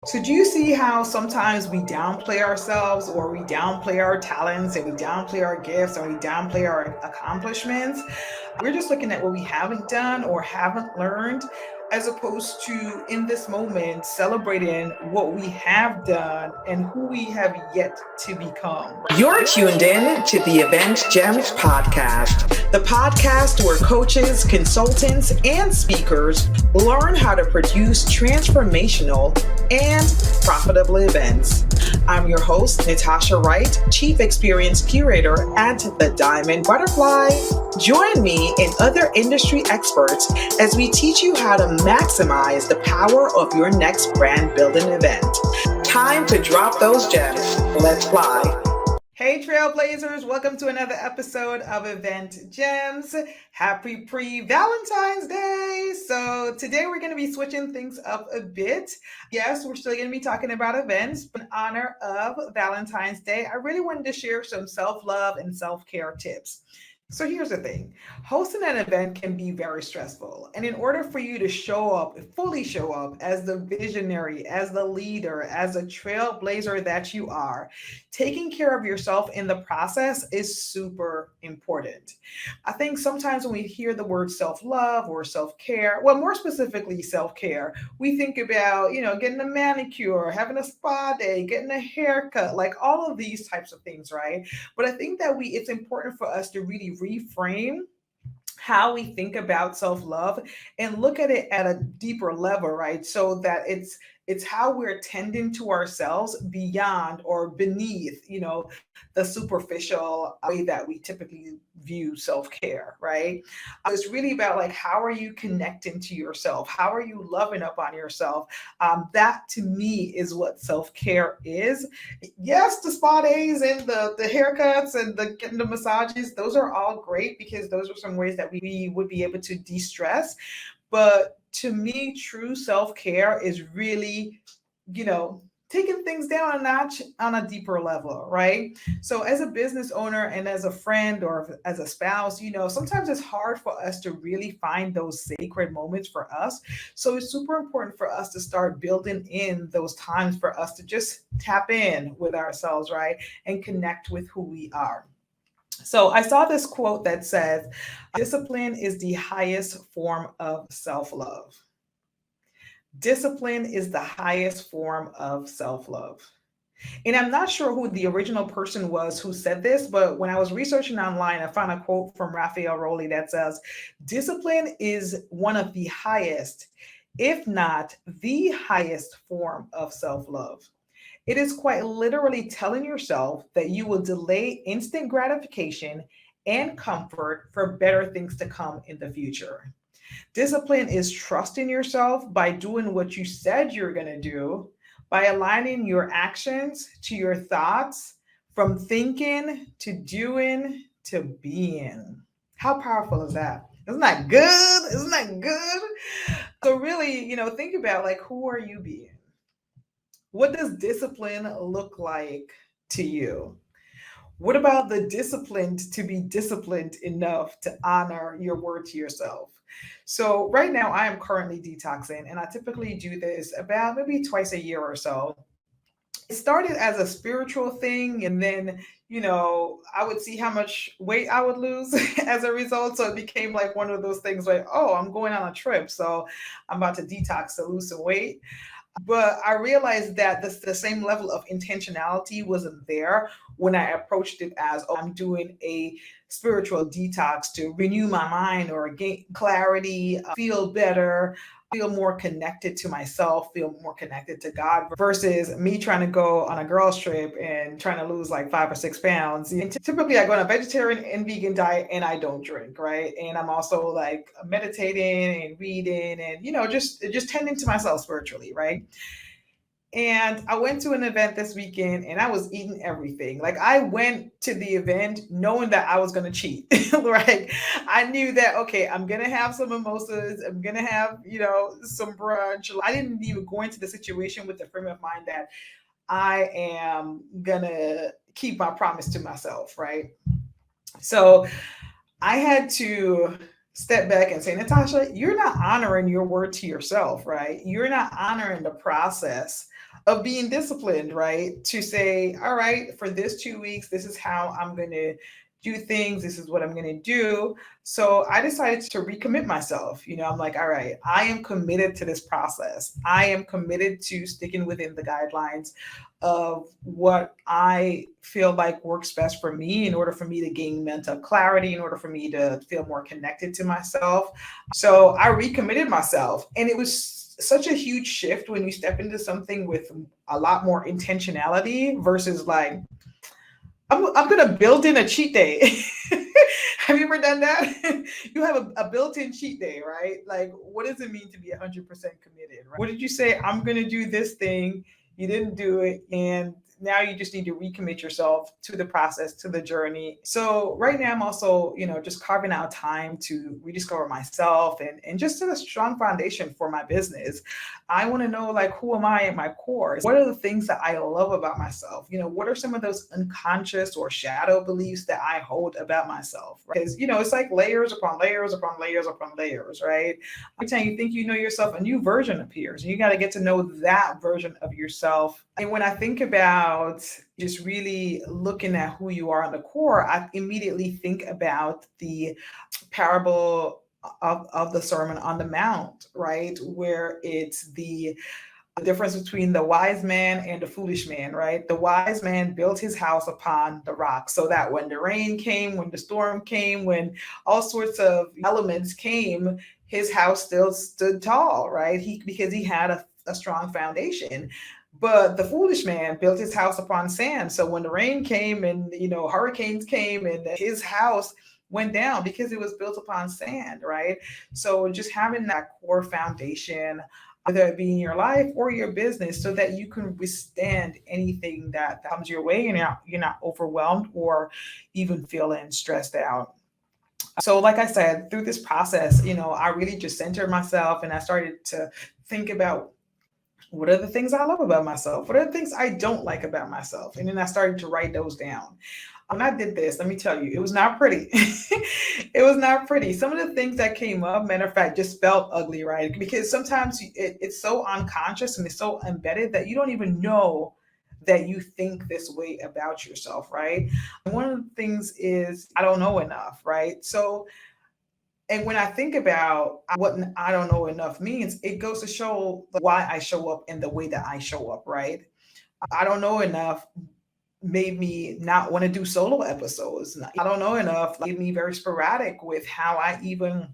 So do you see how sometimes we downplay ourselves or we downplay our talents and we downplay our gifts and we downplay our accomplishments? We're just looking at what we haven't done or haven't learned, as opposed to in this moment celebrating what we have done and who we have yet to become. You're tuned in to the Event Gems podcast, the podcast where coaches, consultants, and speakers learn how to produce transformational and profitable events. I'm your host, Natasha Wright, Chief Experience Curator at the Diamond Butterfly. Join me and other industry experts as we teach you how to maximize the power of your next brand building event. Time to drop those gems. Let's fly. Hey Trailblazers, welcome to another episode of Event Gems. Happy pre-Valentine's Day. So today we're going to be switching things up a bit. Yes, we're still going to be talking about events, but in honor of Valentine's Day, I really wanted to share some self-love and self-care tips. So here's the thing. Hosting an event can be very stressful. And in order for you to fully show up as the visionary, as the leader, as a trailblazer that you are, taking care of yourself in the process is super important. I think sometimes when we hear the word self-love or self-care, well, more specifically self-care, we think about, getting a manicure, having a spa day, getting a haircut, like all of these types of things, right? But I think that it's important for us to really reframe how we think about self-love and look at it at a deeper level, right? So that it's how we're tending to ourselves beyond or beneath, the superficial way that we typically view self-care, right? It's really about like, how are you connecting to yourself? How are you loving up on yourself? That to me is what self-care is. Yes, the spa days and the haircuts and the getting the massages, those are all great because those are some ways that we would be able to de-stress. But to me, true self-care is really, taking things down a notch on a deeper level, right? So as a business owner and as a friend or as a spouse, sometimes it's hard for us to really find those sacred moments for us. So it's super important for us to start building in those times for us to just tap in with ourselves, right? And connect with who we are. So I saw this quote that says, discipline is the highest form of self-love. Discipline is the highest form of self-love. And I'm not sure who the original person was who said this, but when I was researching online, I found a quote from Raphael Rowley that says, discipline is one of the highest, if not the highest form of self-love. It is quite literally telling yourself that you will delay instant gratification and comfort for better things to come in the future. Discipline is trusting yourself by doing what you said you're going to do, by aligning your actions to your thoughts, from thinking to doing to being. How powerful is that? Isn't that good? Isn't that good? So really, think about like, who are you being? What does discipline look like to you? What about the disciplined to be disciplined enough to honor your word to yourself? So, right now, I am currently detoxing, and I typically do this about maybe twice a year or so. It started as a spiritual thing, and then, I would see how much weight I would lose as a result. So, it became like one of those things like, oh, I'm going on a trip. So, I'm about to detox to lose some weight. But I realized that the same level of intentionality wasn't there when I approached it as, oh, I'm doing a spiritual detox to renew my mind or gain clarity, feel better, feel more connected to myself, feel more connected to God, versus me trying to go on a girls trip and trying to lose like 5 or 6 pounds. And typically I go on a vegetarian and vegan diet and I don't drink, right? And I'm also like meditating and reading and, just tending to myself spiritually, right? And I went to an event this weekend and I was eating everything. Like I went to the event knowing that I was going to cheat, right? I knew that, okay, I'm going to have some mimosas. I'm going to have, some brunch. I didn't even go into the situation with the frame of mind that I am going to keep my promise to myself, right? So I had to step back and say, Natasha, you're not honoring your word to yourself, right? You're not honoring the process of being disciplined, right? To say, all right, for this 2 weeks, this is how I'm going to do things. This is what I'm going to do. So I decided to recommit myself. I'm like, all right, I am committed to this process. I am committed to sticking within the guidelines of what I feel like works best for me in order for me to gain mental clarity, in order for me to feel more connected to myself. So I recommitted myself. And it was such a huge shift when you step into something with a lot more intentionality versus like, I'm going to build in a cheat day. Have you ever done that? You have a built-in cheat day, right? Like, what does it mean to be 100% committed? Right? What did you say? I'm going to do this thing. You didn't do it. And now you just need to recommit yourself to the process, to the journey. So right now I'm also, just carving out time to rediscover myself and just set a strong foundation for my business. I want to know, like, who am I at my core? What are the things that I love about myself? What are some of those unconscious or shadow beliefs that I hold about myself? Because, it's like layers upon layers upon layers upon layers, right? Every time you think you know yourself, a new version appears. And you got to get to know that version of yourself. And when I think about just really looking at who you are in the core, I immediately think about the parable of the Sermon on the Mount, right? Where it's the difference between the wise man and the foolish man, right? The wise man built his house upon the rock so that when the rain came, when the storm came, when all sorts of elements came, his house still stood tall, right? Because he had a strong foundation. But the foolish man built his house upon sand. So when the rain came and hurricanes came and his house went down because it was built upon sand, right? So just having that core foundation, whether it be in your life or your business, so that you can withstand anything that comes your way and you're not overwhelmed or even feeling stressed out. So, like I said, through this process, I really just centered myself and I started to think about what are the things I love about myself? What are the things I don't like about myself? And then I started to write those down. When I did this, let me tell you, it was not pretty. It was not pretty. Some of the things that came up, matter of fact, just felt ugly, right? Because sometimes it's so unconscious and it's so embedded that you don't even know that you think this way about yourself, right? And one of the things is I don't know enough, right? So, and when I think about what I don't know enough means, it goes to show why I show up in the way that I show up, right? I don't know enough made me not want to do solo episodes. I don't know enough made me very sporadic with how I even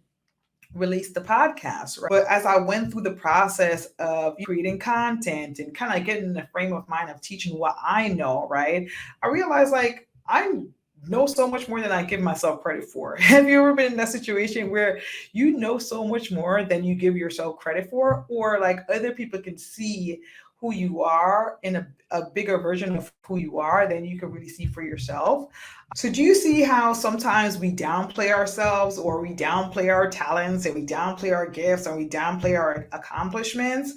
release the podcast, right? But as I went through the process of creating content and kind of getting in the frame of mind of teaching what I know, right? I realized like I know so much more than I give myself credit for. Have you ever been in that situation where you know so much more than you give yourself credit for? Or like other people can see who you are in a bigger version of who you are than you can really see for yourself. So do you see how sometimes we downplay ourselves or we downplay our talents and we downplay our gifts and we downplay our accomplishments?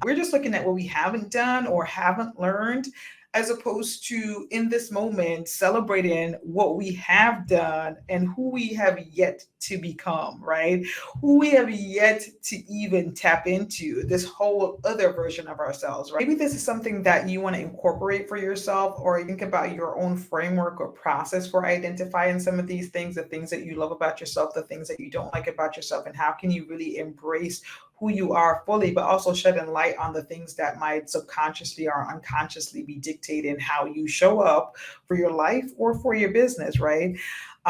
We're just looking at what we haven't done or haven't learned, as opposed to in this moment celebrating what we have done and who we have yet to become, right? Who we have yet to even tap into, this whole other version of ourselves, right? Maybe this is something that you want to incorporate for yourself, or think about your own framework or process for identifying some of these things, the things that you love about yourself, the things that you don't like about yourself, and how can you really embrace who you are fully, but also shedding light on the things that might subconsciously or unconsciously be dictating how you show up for your life or for your business, right?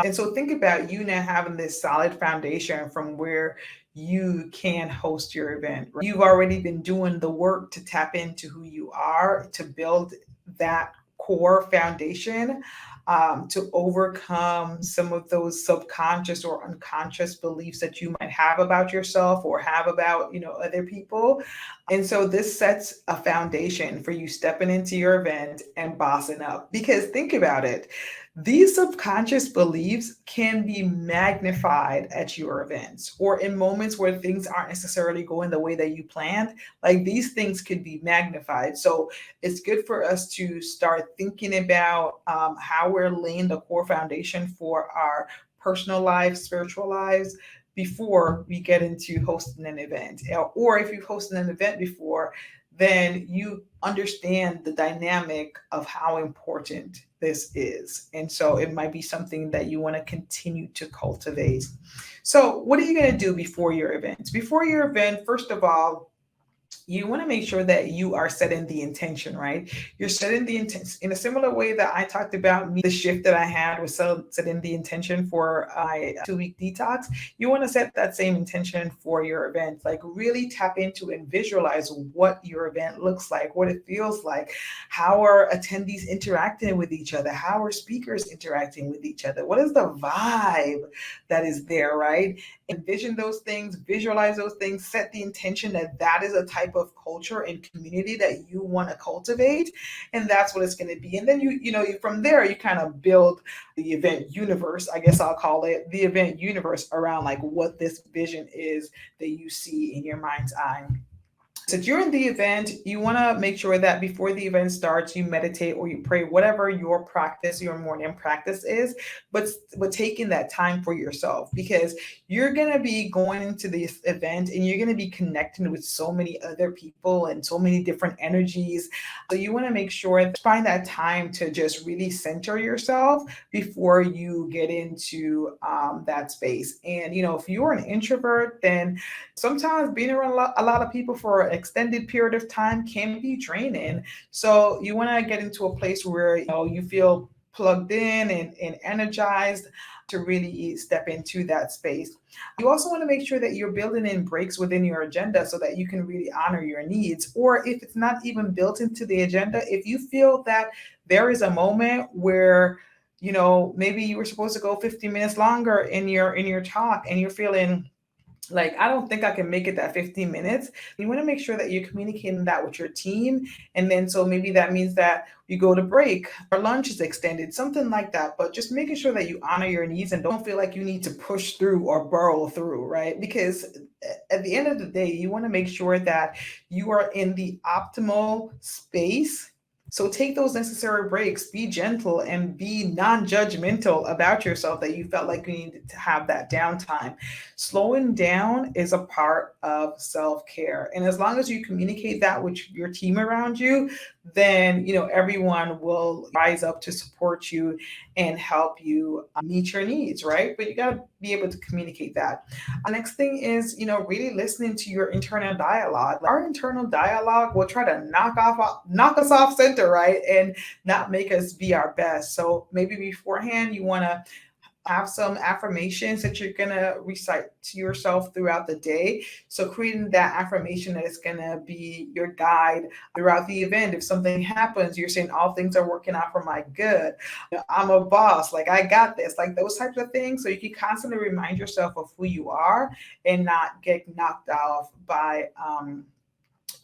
And so think about you now having this solid foundation from where you can host your event. Right? You've already been doing the work to tap into who you are, to build that core foundation, to overcome some of those subconscious or unconscious beliefs that you might have about yourself or have about other people. And so this sets a foundation for you stepping into your event and bossing up. Because think about it, these subconscious beliefs can be magnified at your events or in moments where things aren't necessarily going the way that you planned. Like these things could be magnified. So it's good for us to start thinking about how we're laying the core foundation for our personal lives, spiritual lives, before we get into hosting an event. Or if you've hosted an event before, then you understand the dynamic of how important this is. And so it might be something that you want to continue to cultivate. So, what are you going to do before your event? Before your event, first of all, you want to make sure that you are setting the intention, right? You're setting the intent in a similar way that I talked about me, the shift that I had was setting the intention for my 2 week detox. You want to set that same intention for your event. Like really tap into and visualize what your event looks like, what it feels like, how are attendees interacting with each other, how are speakers interacting with each other, what is the vibe that is there, right? Envision those things, visualize those things, set the intention that that is a type of culture and community that you want to cultivate, and that's what it's going to be. And then from there you kind of build the event universe, I guess I'll call it the event universe, around like what this vision is that you see in your mind's eye. So during the event, you want to make sure that before the event starts, you meditate or you pray, whatever your practice, your morning practice is, but taking that time for yourself, because you're going to be going into this event and you're going to be connecting with so many other people and so many different energies. So you want to make sure that find that time to just really center yourself before you get into that space. And if you're an introvert, then sometimes being around a lot of people for an extended period of time can be draining. So you want to get into a place where you feel plugged in and energized to really step into that space. You also want to make sure that you're building in breaks within your agenda so that you can really honor your needs. Or if it's not even built into the agenda, if you feel that there is a moment where maybe you were supposed to go 15 minutes longer in your talk and you're feeling like, I don't think I can make it that 15 minutes. You want to make sure that you're communicating that with your team. And then, so maybe that means that you go to break or lunch is extended, something like that. But just making sure that you honor your needs and don't feel like you need to push through or burrow through, right? Because at the end of the day, you want to make sure that you are in the optimal space. So take those necessary breaks, be gentle and be non-judgmental about yourself that you felt like you needed to have that downtime. Slowing down is a part of self-care. And as long as you communicate that with your team around you, then everyone will rise up to support you and help you meet your needs, right? But you got to be able to communicate that. The next thing is, really listening to your internal dialogue. Our internal dialogue will try to knock us off center, right? And not make us be our best. So maybe beforehand, you want to have some affirmations that you're going to recite to yourself throughout the day. So creating that affirmation that is going to be your guide throughout the event. If something happens, you're saying all things are working out for my good. I'm a boss, like I got this, like those types of things. So you can constantly remind yourself of who you are and not get knocked off by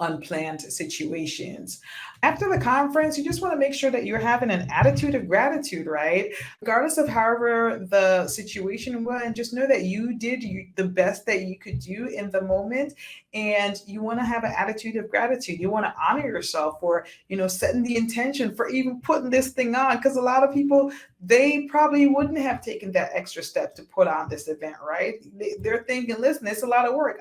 unplanned situations. After the conference, you just want to make sure that you're having an attitude of gratitude, right? Regardless of however the situation was, and just know that you did the best that you could do in the moment. And you want to have an attitude of gratitude. You want to honor yourself for, setting the intention for even putting this thing on. Because a lot of people, they probably wouldn't have taken that extra step to put on this event, right? They're thinking, listen, it's a lot of work.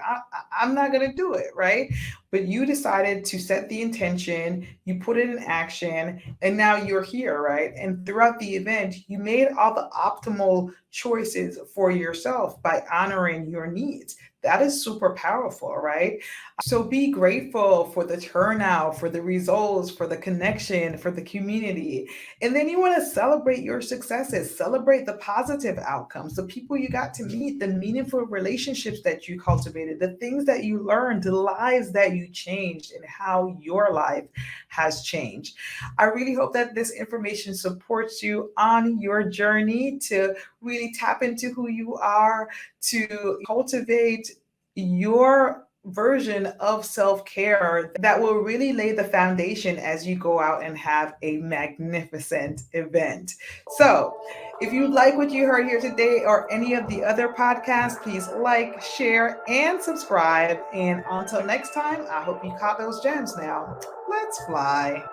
I'm not going to do it, right? But you decided to set the intention, you put it in action, and now you're here, right? And throughout the event, you made all the optimal choices for yourself by honoring your needs. That is super powerful, right? So be grateful for the turnout, for the results, for the connection, for the community. And then you want to celebrate your successes, celebrate the positive outcomes, the people you got to meet, the meaningful relationships that you cultivated, the things that you learned, the lives that you changed, and how your life has changed. I really hope that this information supports you on your journey to really tap into who you are, to cultivate your version of self care that will really lay the foundation as you go out and have a magnificent event. So, if you like what you heard here today or any of the other podcasts, please like, share, and subscribe. And until next time, I hope you caught those gems now. Let's fly.